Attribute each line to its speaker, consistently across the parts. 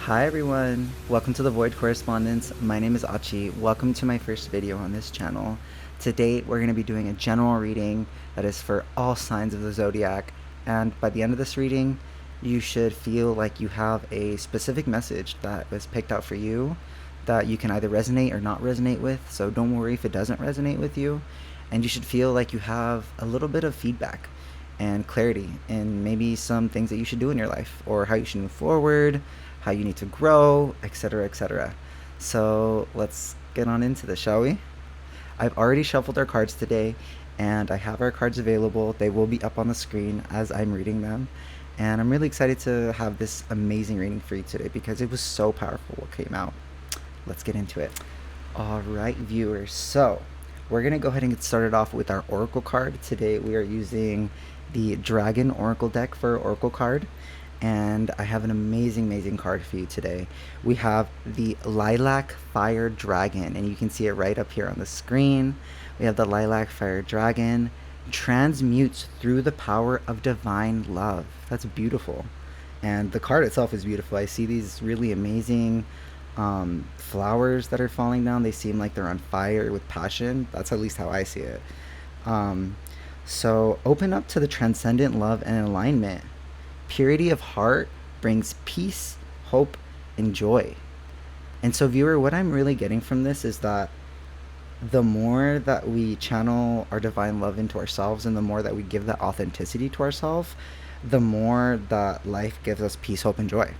Speaker 1: Hi everyone, welcome to the Void Correspondence. My name is Achi. Welcome to my first video on this channel. Today we're going to be doing a general reading that is for all signs of the zodiac, and by the end of this reading you should feel like you have a specific message that was picked out for you that you can either resonate or not resonate with, so don't worry if it doesn't resonate with you, and you should feel like you have a little bit of feedback and clarity and maybe some things that you should do in your life or how you should move forward, how you need to grow, etc., etc. So let's get on into this, shall we? I've already shuffled our cards today and I have our cards available. They will be up on the screen as I'm reading them. And I'm really excited to have this amazing reading for you today because it was so powerful what came out. Let's get into it. All right, viewers. So we're going to go ahead and get started off with our Oracle card. Today we are using the Dragon Oracle deck for Oracle card. And I have an amazing card for you today. We have the Lilac Fire Dragon, and you can see it right up here on the screen. We have the Lilac Fire Dragon transmutes through the power of divine love. That's beautiful. And the card itself is beautiful. I see these really amazing flowers that are falling down. They seem like they're on fire with passion. That's at least how I see it. Um, so open up to the transcendent love and alignment. Purity of heart brings peace, hope, and joy. And so, viewer, what I'm really getting from this is that the more that we channel our divine love into ourselves and the more that we give that authenticity to ourselves, the more that life gives us peace, hope, and joy.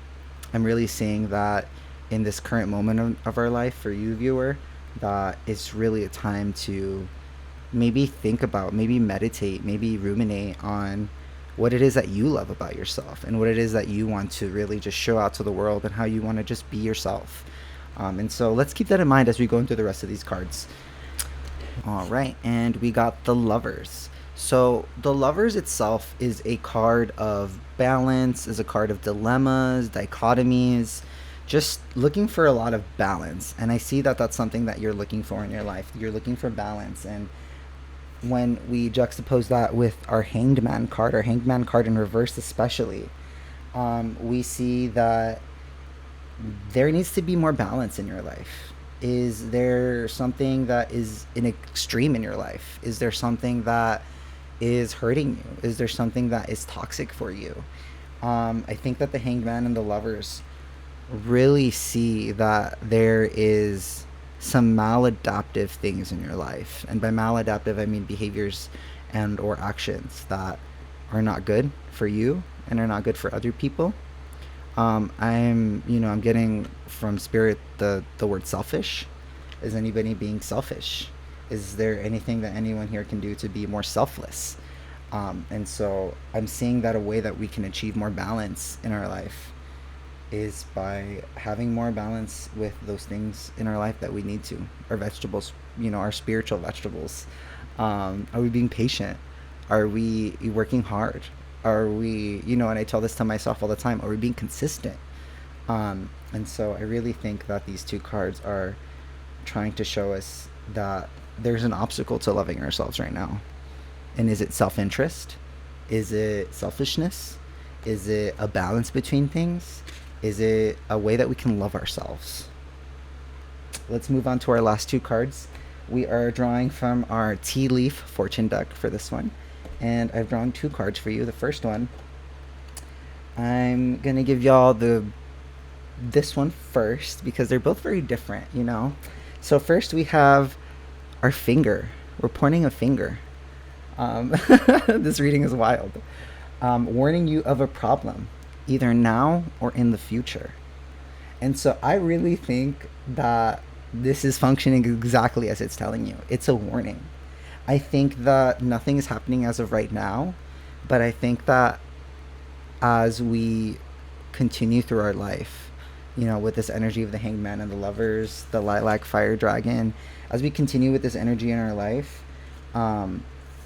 Speaker 1: I'm really seeing that in this current moment of our life for you, viewer, that it's really a time to maybe think about, maybe meditate, maybe ruminate on what it is that you love about yourself and what it is that you want to really just show out to the world and how you want to just be yourself. And so let's keep that in mind as we go into the rest of these cards. All right, and we got the Lovers. So the Lovers itself is a card of balance, is a card of dilemmas, dichotomies, just looking for a lot of balance. And I see that that's something that you're looking for in your life. You're looking for balance. And when we juxtapose that with our Hanged Man card in reverse especially, we see that there needs to be more balance in your life. Is there something that is an extreme in your life? Is there something that is hurting you? Is there something that is toxic for you? I think that the Hanged Man and the Lovers really see that there is some maladaptive things in your life, and by maladaptive I mean behaviors and or actions that are not good for you and are not good for other people. I'm getting from spirit the word selfish. Is anybody being selfish? Is there anything that anyone here can do to be more selfless? And so I'm seeing that a way that we can achieve more balance in our life is by having more balance with those things in our life that we need to. Our vegetables, our spiritual vegetables. Are we being patient? Are we working hard? Are we, and I tell this to myself all the time, are we being consistent? And so I really think that these two cards are trying to show us that there's an obstacle to loving ourselves right now. And is it self-interest? Is it selfishness? Is it a balance between things? Is it a way that we can love ourselves? Let's move on to our last two cards. We are drawing from our Tea Leaf Fortune deck for this one. And I've drawn two cards for you. The first one, I'm going to give y'all this one first because they're both very different, So first we have our finger. We're pointing a finger. This reading is wild. Warning you of a problem, either now or in the future. And so I really think that this is functioning exactly as it's telling you. It's a warning. I think that nothing is happening as of right now, but I think that as we continue through our life, with this energy of the Hanged Man and the Lovers, the Lilac Fire Dragon, as we continue with this energy in our life,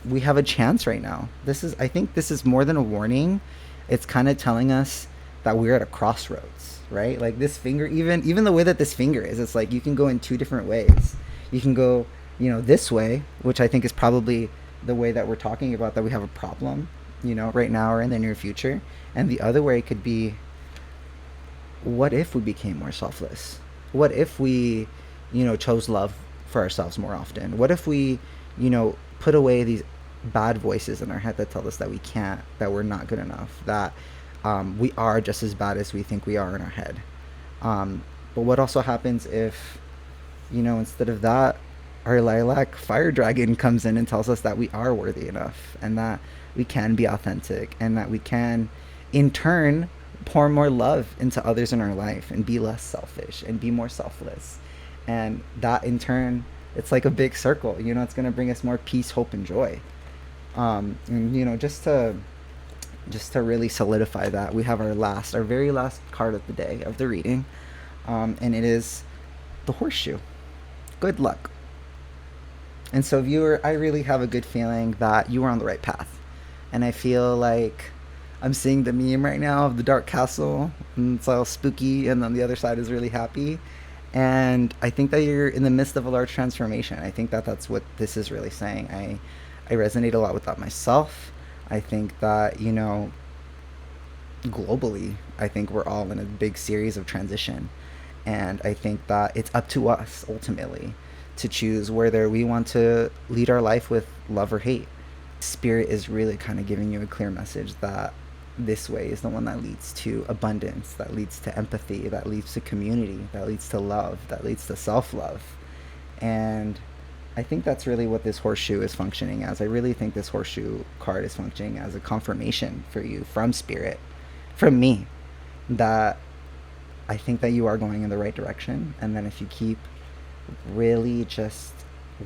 Speaker 1: we have a chance right now. I think this is more than a warning. It's kind of telling us that we're at a crossroads, right? Like this finger, even the way that this finger is, it's like you can go in two different ways. You can go, this way, which I think is probably the way that we're talking about that we have a problem, right now or in the near future. And the other way could be what if we became more selfless? What if we, chose love for ourselves more often? What if we, put away these bad voices in our head that tell us that we can't, that we're not good enough, that we are just as bad as we think we are in our head? But what also happens if, instead of that, our lilac fire dragon comes in and tells us that we are worthy enough and that we can be authentic and that we can, in turn, pour more love into others in our life and be less selfish and be more selfless. And that, in turn, it's like a big circle. It's going to bring us more peace, hope, and joy. And just to really solidify that, we have our very last card of the day of the reading, and it is the horseshoe. Good luck. And so, viewer, I really have a good feeling that you are on the right path. And I feel like I'm seeing the meme right now of the Dark Castle, and it's all spooky, and then the other side is really happy. And I think that you're in the midst of a large transformation. I think that that's what this is really saying. I resonate a lot with that myself. I think that, globally, I think we're all in a big series of transition. And I think that it's up to us ultimately to choose whether we want to lead our life with love or hate. Spirit is really kind of giving you a clear message that this way is the one that leads to abundance, that leads to empathy, that leads to community, that leads to love, that leads to self-love. And I think that's really what this horseshoe is functioning as. I really think this horseshoe card is functioning as a confirmation for you from Spirit, from me, that I think that you are going in the right direction. And then if you keep really just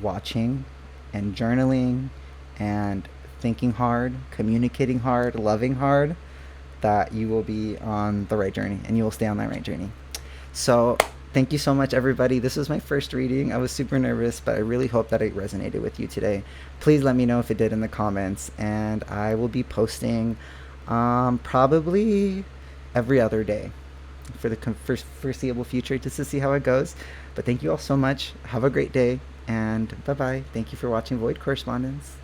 Speaker 1: watching and journaling and thinking hard, communicating hard, loving hard, that you will be on the right journey and you will stay on that right journey. So thank you so much, everybody. This was my first reading. I was super nervous, but I really hope that it resonated with you today. Please let me know if it did in the comments, and I will be posting probably every other day for the foreseeable future, just to see how it goes. But thank you all so much. Have a great day, and bye-bye. Thank you for watching Void Correspondence.